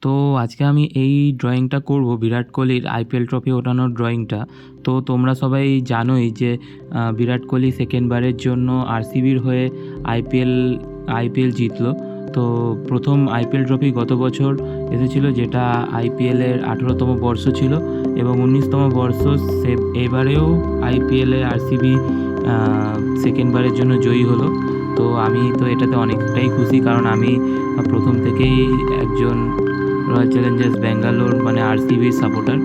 তো আজকে আমি এই ড্রয়িংটা করব বিরাট কোহলির আইপিএল ট্রফি ওঠানোর ড্রয়িংটা। তো তোমরা সবাই জানোই যে বিরাট কোহলি সেকেন্ডবারের জন্য আরসিবির হয়ে আইপিএল জিতলো। তো প্রথম আইপিএল ট্রফি গত বছর এসেছিল, যেটা আইপিএলের 18তম বর্ষ ছিল এবং 19তম বর্ষ। এবারেও আইপিএলে আরসিবি সেকেন্ডবারের জন্য জয়ী হলো। তো আমি তো এটাতে অনেকটাই খুশি, কারণ আমি প্রথম থেকেই একজন রয়্যাল চ্যালেঞ্জার্স ব্যাঙ্গালোর মানে আরসিবির সাপোর্টার।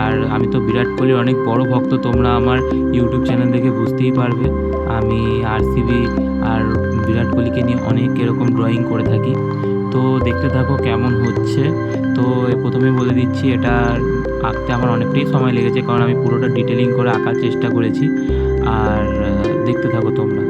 আর আমি তো বিরাট কোহলির অনেক বড় ভক্ত, তোমরা আমার ইউটিউব চ্যানেল দেখে বুঝতেই পারবে। আমি আরসিবি আর বিরাট কোহলিকে নিয়ে অনেক এরকম ড্রয়িং করে থাকি। তো দেখতে থাকো কেমন হচ্ছে। তো প্রথমে বলে দিচ্ছি, এটা আঁকতে আমার অনেকটাই সময় লেগেছে, কারণ আমি পুরোটা ডিটেলিং করে আঁকার চেষ্টা করেছি। আর দেখতে থাকো তোমরা।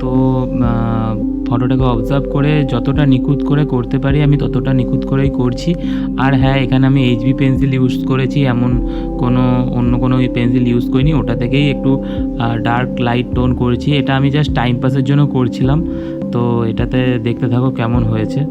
তো ফটোটাকে অবজার্ভ করে যতটা নিখুঁত করে করতে পারি আমি ততটা নিখুঁত করেই করছি। আর হ্যাঁ, এখানে আমি এইচবি পেন্সিল ইউজ করেছি, এমন অন্য কোনো পেন্সিল ইউজ করিনি। ওটা থেকেই একটু ডার্ক লাইট টোন করেছি। এটা আমি জাস্ট টাইম পাসের জন্য করছিলাম। তো এটাতে দেখতে থাকো কেমন হয়েছে।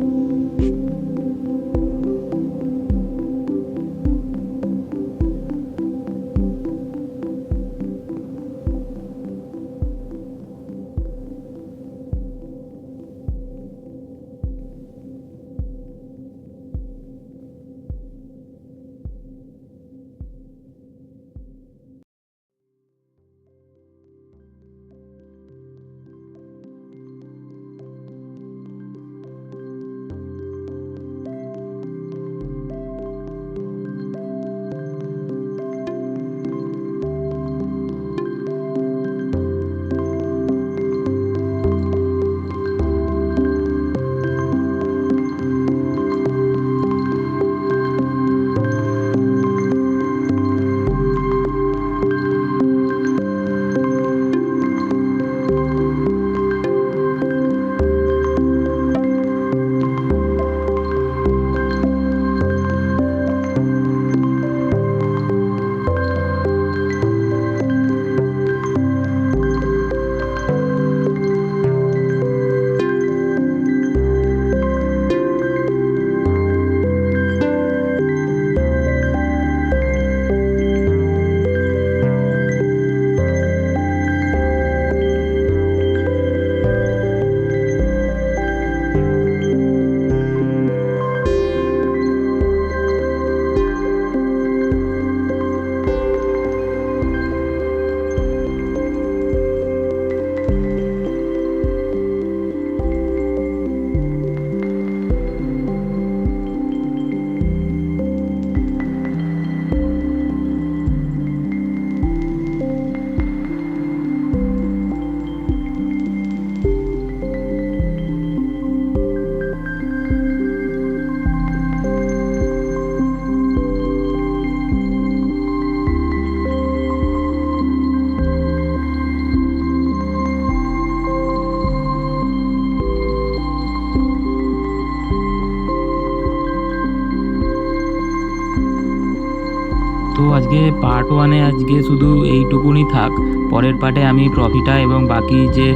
তো আজকে পার্ট 1-এ আজকে শুধু এইটুকুনি থাক। পরের পার্টে আমি ট্রফিটা এবং বাকি যে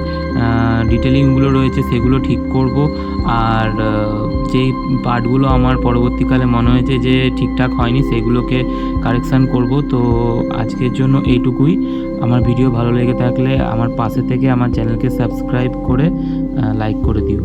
ডিটেলিংগুলো রয়েছে সেগুলো ঠিক করব। আর যেই পার্টগুলো আমার পরবর্তীকালে মনে হয়েছে যে ঠিকঠাক হয়নি সেগুলোকে কারেকশান করব। তো আজকের জন্য এইটুকুই। আমার ভিডিও ভালো লেগে থাকলে আমার পাশে থেকে আমার চ্যানেলকে সাবস্ক্রাইব করে লাইক করে দিও।